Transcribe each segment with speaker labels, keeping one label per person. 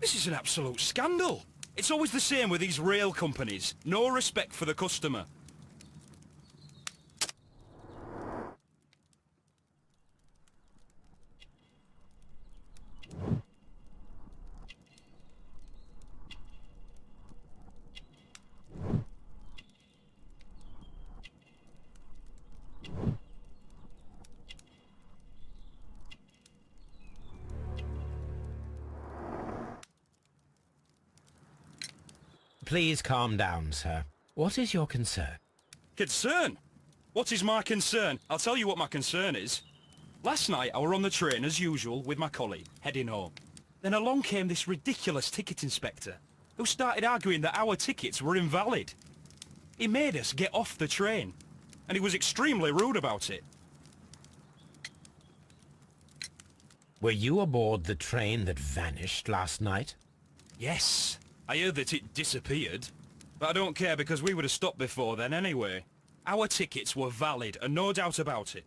Speaker 1: This is an absolute scandal. It's always the same with these rail companies. No respect for the customer.
Speaker 2: Please calm down, sir. What is your concern?
Speaker 1: Concern? What is my concern? I'll tell you what my concern is. Last night I were on the train as usual with my colleague, heading home. Then along came this ridiculous ticket inspector, who started arguing that our tickets were invalid. He made us get off the train, and he was extremely rude about it.
Speaker 2: Were you aboard the train that vanished last night?
Speaker 1: Yes, I heard that it disappeared. But I don't care because we would have stopped before then anyway. Our tickets were valid and no doubt about it.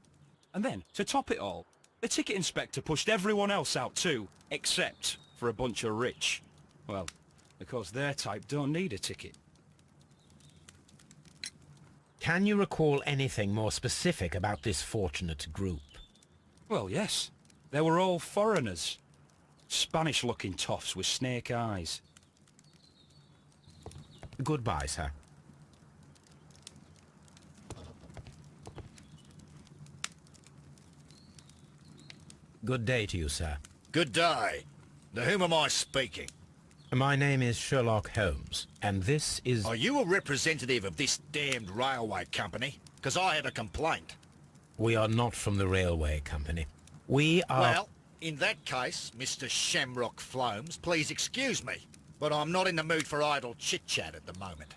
Speaker 1: And then, to top it all, the ticket inspector pushed everyone else out too, except for a bunch of rich. Well, because their type don't need a ticket.
Speaker 2: Can you recall anything more specific about this fortunate group?
Speaker 1: Well, yes. They were all foreigners. Spanish-looking toffs with snake eyes.
Speaker 2: Goodbye, sir. Good day to you, sir.
Speaker 3: Good day. To whom am I speaking?
Speaker 2: My name is Sherlock Holmes, and this is...
Speaker 3: Are you a representative of this damned railway company? Because I have a complaint.
Speaker 2: We are not from the railway company. We are...
Speaker 3: Well, in that case, Mr. Shamrock Flomes, please excuse me, but I'm not in the mood for idle chit-chat at the moment.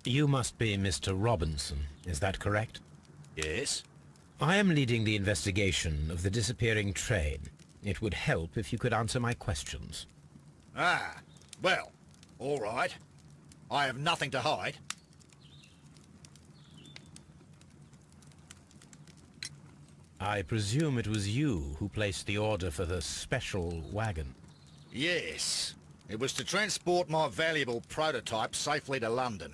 Speaker 2: You must be Mr. Robinson, is that correct?
Speaker 3: Yes?
Speaker 2: I am leading the investigation of the disappearing train. It would help if you could answer my questions.
Speaker 3: Ah, well, all right. I have nothing to hide.
Speaker 2: I presume it was you who placed the order for the special wagon.
Speaker 3: Yes. It was to transport my valuable prototype safely to London.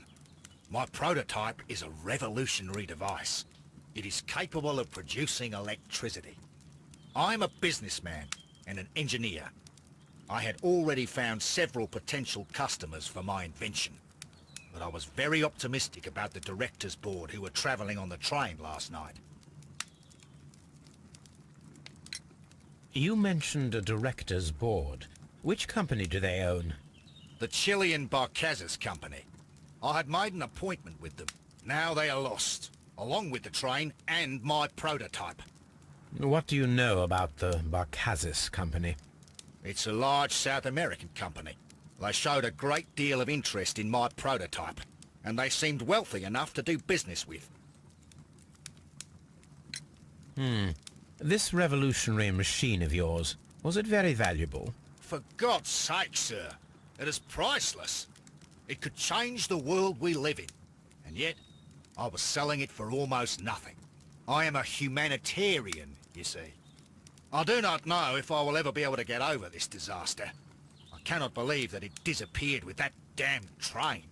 Speaker 3: My prototype is a revolutionary device. It is capable of producing electricity. I'm a businessman and an engineer. I had already found several potential customers for my invention, but I was very optimistic about the directors' board who were travelling on the train last night.
Speaker 2: You mentioned a director's board. Which company do they own?
Speaker 3: The Chilean Barcazes Company. I had made an appointment with them. Now they are lost, along with the train and my prototype.
Speaker 2: What do you know about the Barcazes Company?
Speaker 3: It's a large South American company. They showed a great deal of interest in my prototype, and they seemed wealthy enough to do business with.
Speaker 2: This revolutionary machine of yours, was it very valuable?
Speaker 3: For God's sake, sir, it is priceless. It could change the world we live in, and yet I was selling it for almost nothing. I am a humanitarian, you see. I do not know if I will ever be able to get over this disaster. I cannot believe that it disappeared with that damned train.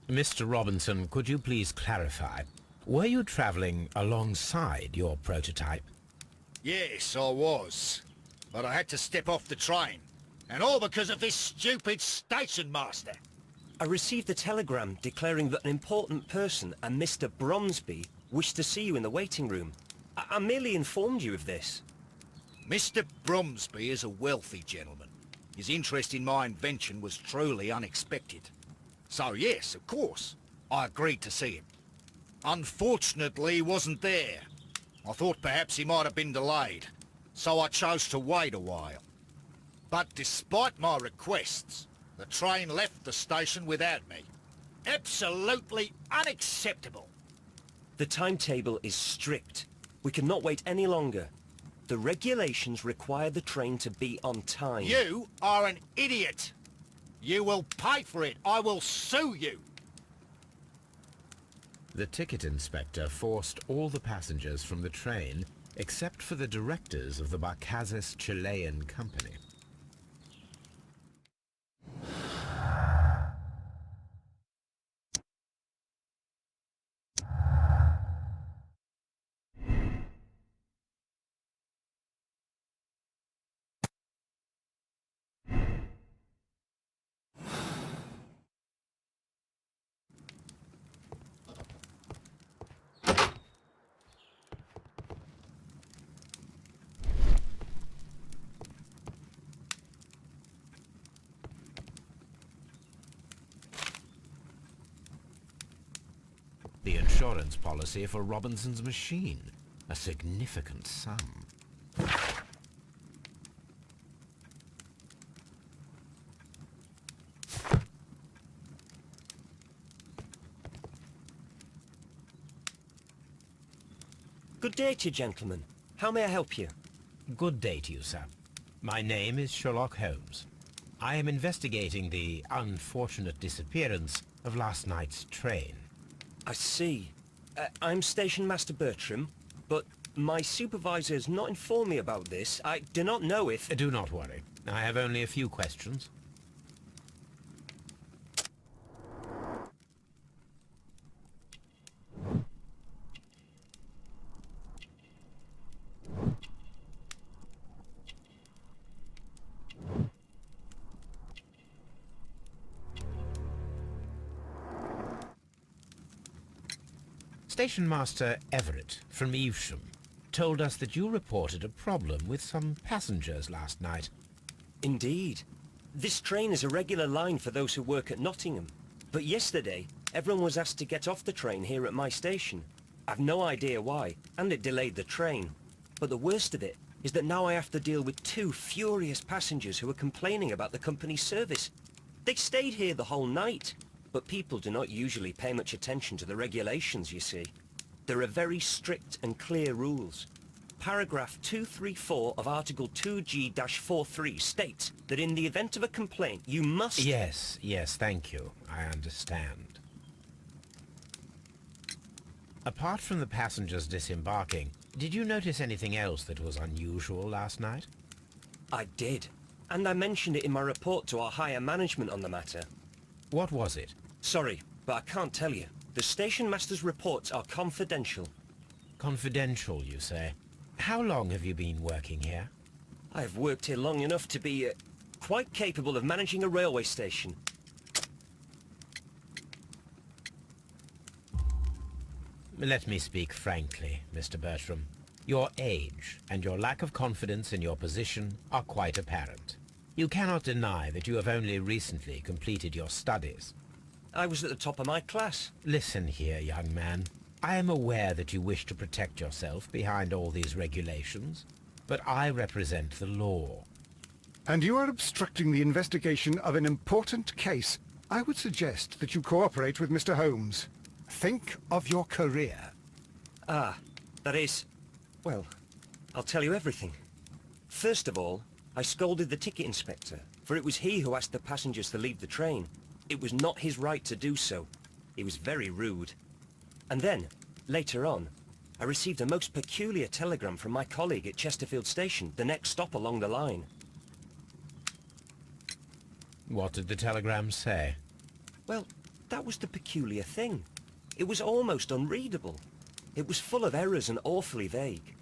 Speaker 2: Mr. Robinson, could you please clarify? Were you travelling alongside your prototype?
Speaker 3: Yes, I was. But I had to step off the train. And all because of this stupid station master.
Speaker 4: I received a telegram declaring that an important person, a Mr. Bromsby, wished to see you in the waiting room. I merely informed you of this.
Speaker 3: Mr. Bromsby is a wealthy gentleman. His interest in my invention was truly unexpected. So yes, of course, I agreed to see him. Unfortunately, he wasn't there. I thought perhaps he might have been delayed, so I chose to wait a while. But despite my requests, the train left the station without me. Absolutely unacceptable.
Speaker 4: The timetable is strict. We cannot wait any longer. The regulations require the train to be on time.
Speaker 3: You are an idiot. You will pay for it. I will sue you.
Speaker 2: The ticket inspector forced all the passengers from the train except for the directors of the Barcazes Chilean company. The insurance policy for Robinson's machine. A significant sum.
Speaker 4: Good day to you, gentlemen. How may I help you?
Speaker 2: Good day to you, sir. My name is Sherlock Holmes. I am investigating the unfortunate disappearance of last night's train.
Speaker 4: I see. I'm Station Master Bertram, but my supervisor has not informed me about this. I do not know if...
Speaker 2: Do not worry. I have only a few questions. Station Master Everett from Evesham told us that you reported a problem with some passengers last night.
Speaker 4: Indeed. This train is a regular line for those who work at Nottingham. But yesterday, everyone was asked to get off the train here at my station. I've no idea why, and it delayed the train. But the worst of it is that now I have to deal with two furious passengers who are complaining about the company's service. They stayed here the whole night. But people do not usually pay much attention to the regulations, you see. There are very strict and clear rules. Paragraph 234 of Article 2G-43 states that in the event of a complaint, you must...
Speaker 2: Yes, thank you. I understand. Apart from the passengers disembarking, did you notice anything else that was unusual last night?
Speaker 4: I did. And I mentioned it in my report to our higher management on the matter.
Speaker 2: What was it?
Speaker 4: Sorry, but I can't tell you. The station master's reports are confidential.
Speaker 2: Confidential, you say? How long have you been working here?
Speaker 4: I have worked here long enough to be quite capable of managing a railway station.
Speaker 2: Let me speak frankly, Mr. Bertram. Your age and your lack of confidence in your position are quite apparent. You cannot deny that you have only recently completed your studies.
Speaker 4: I was at the top of my class.
Speaker 2: Listen here, young man. I am aware that you wish to protect yourself behind all these regulations, but I represent the law.
Speaker 5: And you are obstructing the investigation of an important case. I would suggest that you cooperate with Mr. Holmes. Think of your career.
Speaker 4: Ah, that is... Well, I'll tell you everything. First of all, I scolded the ticket inspector, for it was he who asked the passengers to leave the train. It was not his right to do so. He was very rude. And then, later on, I received a most peculiar telegram from my colleague at Chesterfield Station, the next stop along the line.
Speaker 2: What did the telegram say?
Speaker 4: Well, that was the peculiar thing. It was almost unreadable. It was full of errors and awfully vague.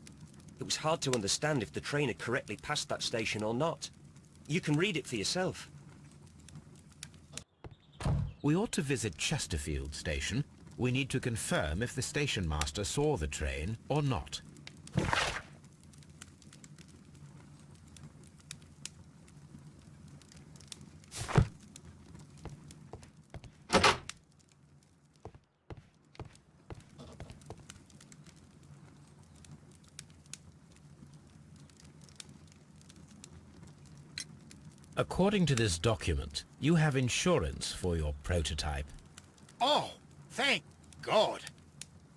Speaker 4: It was hard to understand if the train had correctly passed that station or not. You can read it for yourself.
Speaker 2: We ought to visit Chesterfield Station. We need to confirm if the station master saw the train or not. According to this document, you have insurance for your prototype.
Speaker 3: Oh, thank God.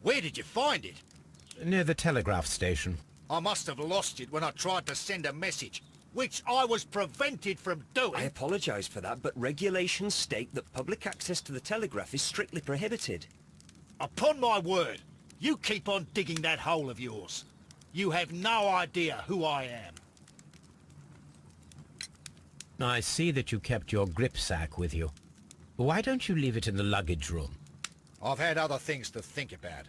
Speaker 3: Where did you find it?
Speaker 2: Near the telegraph station.
Speaker 3: I must have lost it when I tried to send a message, which I was prevented from doing.
Speaker 4: I apologise for that, but regulations state that public access to the telegraph is strictly prohibited.
Speaker 3: Upon my word, you keep on digging that hole of yours. You have no idea who I am.
Speaker 2: I see that you kept your gripsack with you. Why don't you leave it in the luggage room?
Speaker 3: I've had other things to think about.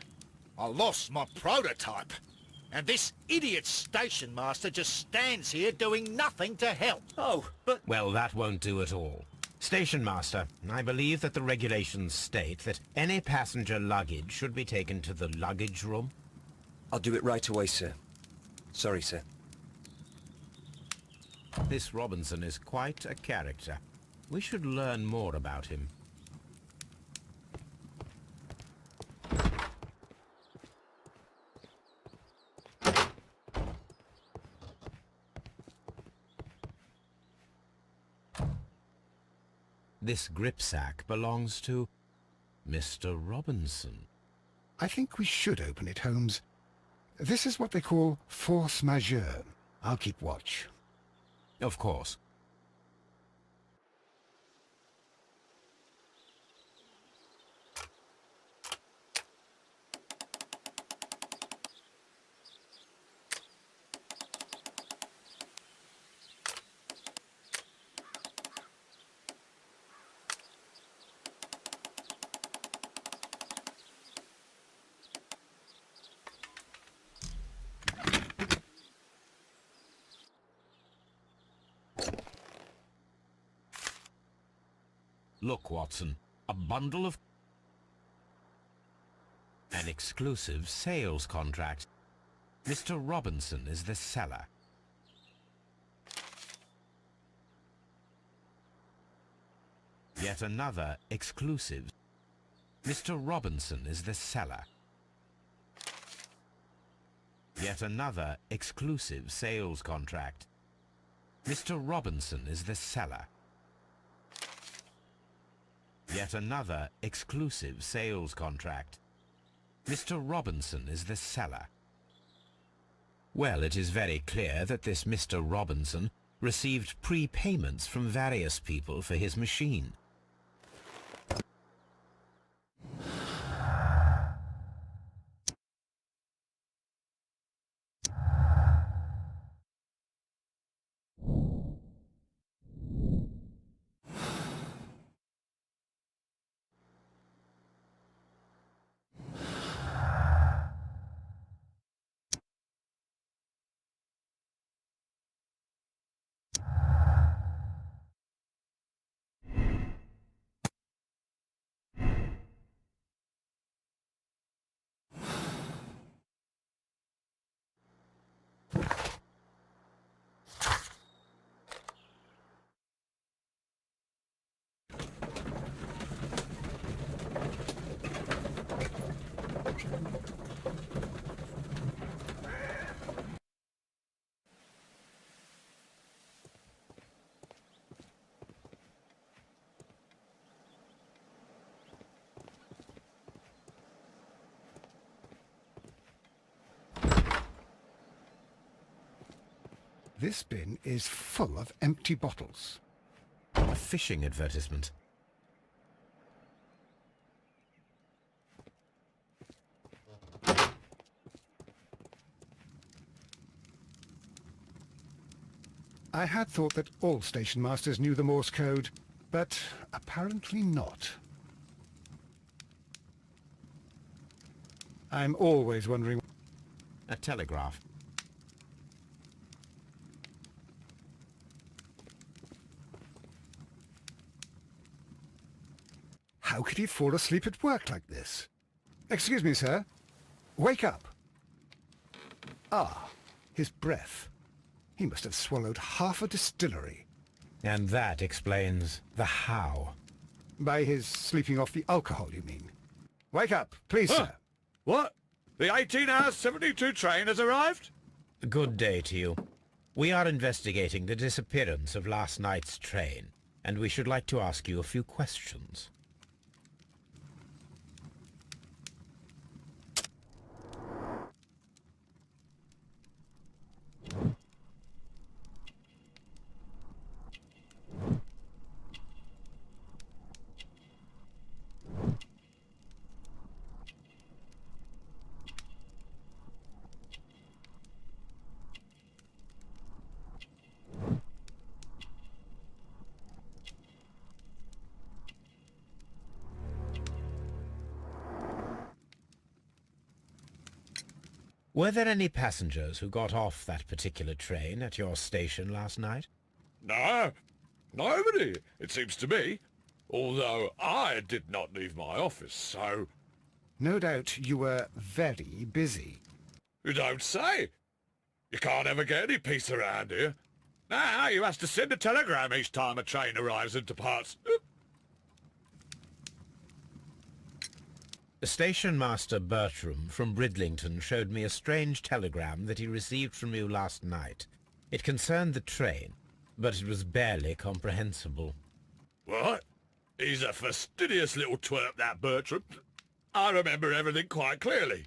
Speaker 3: I lost my prototype. And this idiot station master just stands here doing nothing to help.
Speaker 4: Oh, but...
Speaker 2: Well, that won't do at all. Station master, I believe that the regulations state that any passenger luggage should be taken to the luggage room.
Speaker 4: I'll do it right away, sir. Sorry, sir.
Speaker 2: This Robinson is quite a character. We should learn more about him. This gripsack belongs to Mr. Robinson.
Speaker 5: I think we should open it, Holmes. This is what they call force majeure. I'll keep watch.
Speaker 2: Of course. Look, Watson, a bundle of... An exclusive sales contract. Mr. Robinson is the seller. Yet another exclusive. Mr. Robinson is the seller. Yet another exclusive sales contract. Mr. Robinson is the seller. Yet another exclusive sales contract. Mr. Robinson is the seller. Well, it is very clear that this Mr. Robinson received prepayments from various people for his machine.
Speaker 5: This bin is full of empty bottles.
Speaker 2: A fishing advertisement.
Speaker 5: I had thought that all station masters knew the Morse code, but apparently not. I'm always wondering...
Speaker 2: A telegraph.
Speaker 5: How could he fall asleep at work like this? Excuse me, sir. Wake up. Ah, his breath. He must have swallowed half a distillery.
Speaker 2: And that explains the how.
Speaker 5: By his sleeping off the alcohol, you mean? Wake up, please, sir.
Speaker 6: What? The 18 hours 72 train has arrived?
Speaker 2: Good day to you. We are investigating the disappearance of last night's train, and we should like to ask you a few questions. Were there any passengers who got off that particular train at your station last night?
Speaker 6: No, nobody, it seems to me. Although I did not leave my office, so...
Speaker 5: No doubt you were very busy.
Speaker 6: You don't say. You can't ever get any peace around here. Now you have to send a telegram each time a train arrives and departs.
Speaker 2: Station Master Bertram from Bridlington showed me a strange telegram that he received from you last night. It concerned the train, but it was barely comprehensible.
Speaker 6: What? He's a fastidious little twerp, that Bertram. I remember everything quite clearly.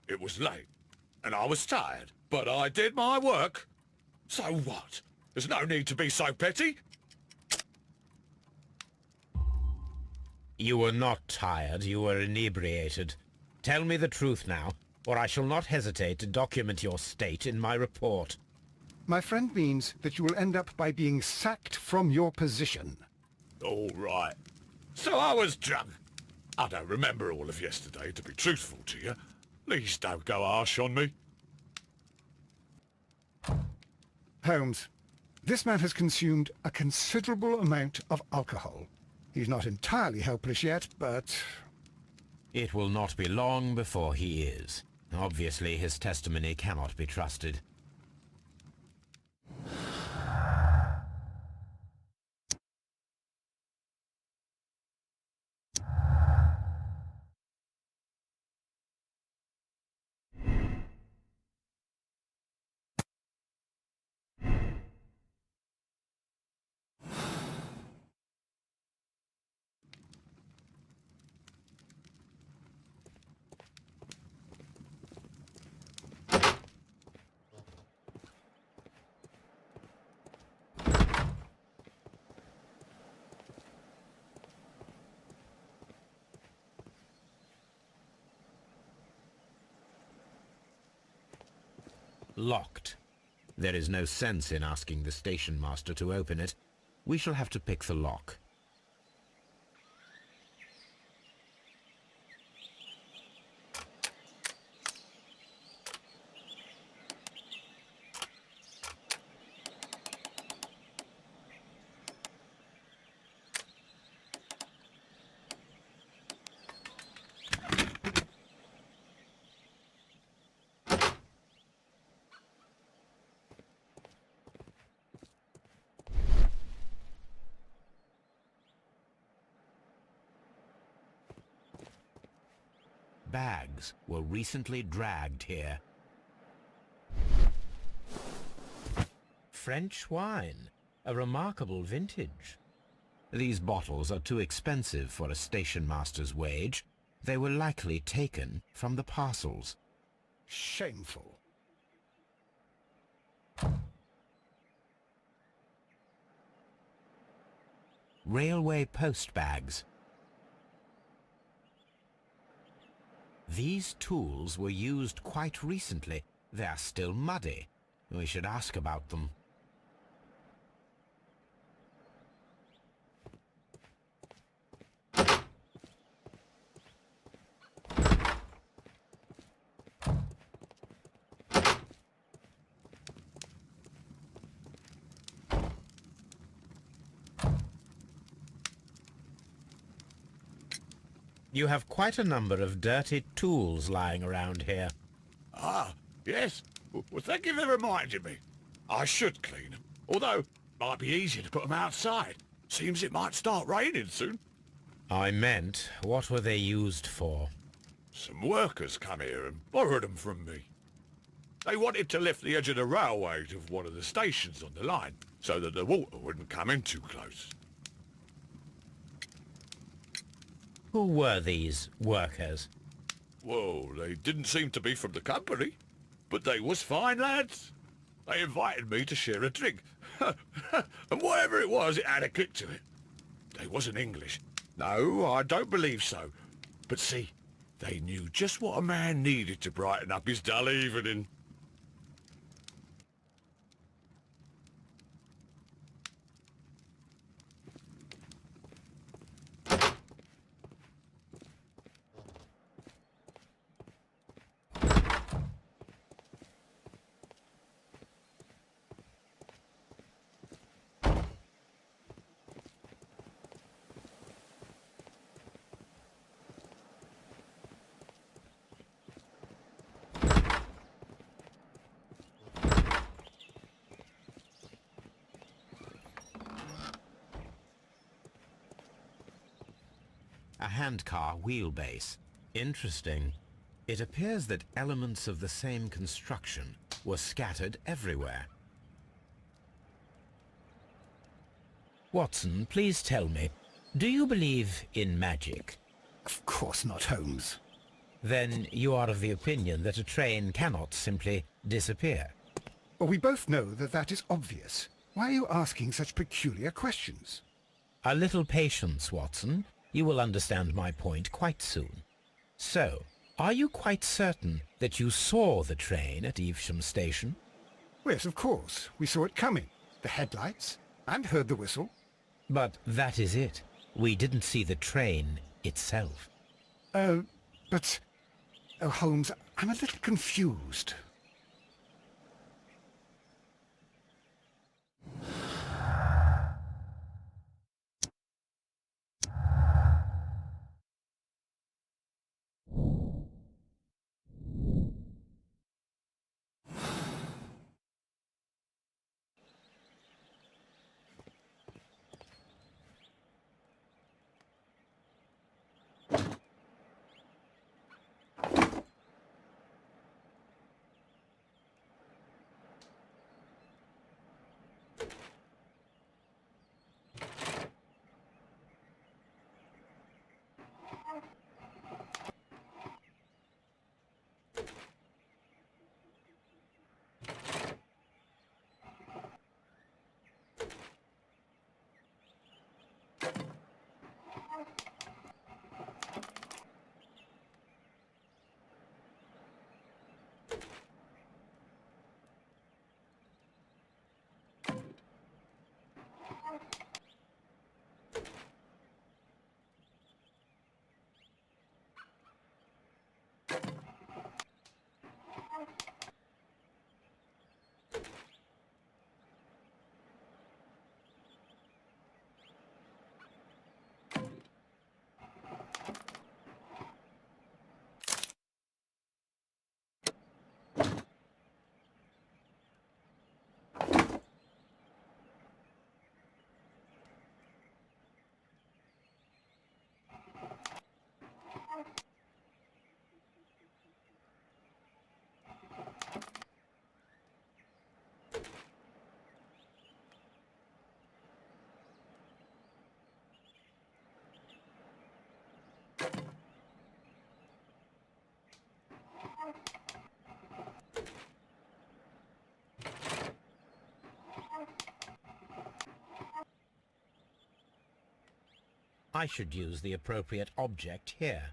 Speaker 6: It was late, and I was tired, but I did my work. So what? There's no need to be so petty.
Speaker 2: You were not tired, you were inebriated. Tell me the truth now, or I shall not hesitate to document your state in my report.
Speaker 5: My friend means that you will end up by being sacked from your position.
Speaker 6: All right. So I was drunk. I don't remember all of yesterday, to be truthful to you. Please don't go harsh on me.
Speaker 5: Holmes, this man has consumed a considerable amount of alcohol. He's not entirely helpless yet, but...
Speaker 2: It will not be long before he is. Obviously, his testimony cannot be trusted. Locked. There is no sense in asking the station master to open it. We shall have to pick the lock. Bags were recently dragged here. French wine, a remarkable vintage. These bottles are too expensive for a station master's wage. They were likely taken from the parcels.
Speaker 5: Shameful.
Speaker 2: Railway post bags. These tools were used quite recently. They are still muddy. We should ask about them. You have quite a number of dirty tools lying around here.
Speaker 6: Ah, yes. Well, thank you for reminding me. I should clean them. Although, it might be easier to put them outside. Seems it might start raining soon.
Speaker 2: I meant, what were they used for?
Speaker 6: Some workers come here and borrowed them from me. They wanted to lift the edge of the railway to one of the stations on the line, so that the water wouldn't come in too close.
Speaker 2: Who were these workers?
Speaker 6: Well, they didn't seem to be from the company, but they was fine lads. They invited me to share a drink, and whatever it was, it had a kick to it. They wasn't English. No, I don't believe so. But see, they knew just what a man needed to brighten up his dull evening.
Speaker 2: A handcar wheelbase. Interesting. It appears that elements of the same construction were scattered everywhere. Watson, please tell me, do you believe in magic?
Speaker 5: Of course not, Holmes.
Speaker 2: Then you are of the opinion that a train cannot simply disappear.
Speaker 5: Well, we both know that that is obvious. Why are you asking such peculiar questions?
Speaker 2: A little patience, Watson. You will understand my point quite soon. So, are you quite certain that you saw the train at Evesham Station?
Speaker 5: Yes, of course. We saw it coming. The headlights. And heard the whistle.
Speaker 2: But that is it. We didn't see the train itself.
Speaker 5: But... Oh, Holmes, I'm a little confused.
Speaker 2: I should use the appropriate object here.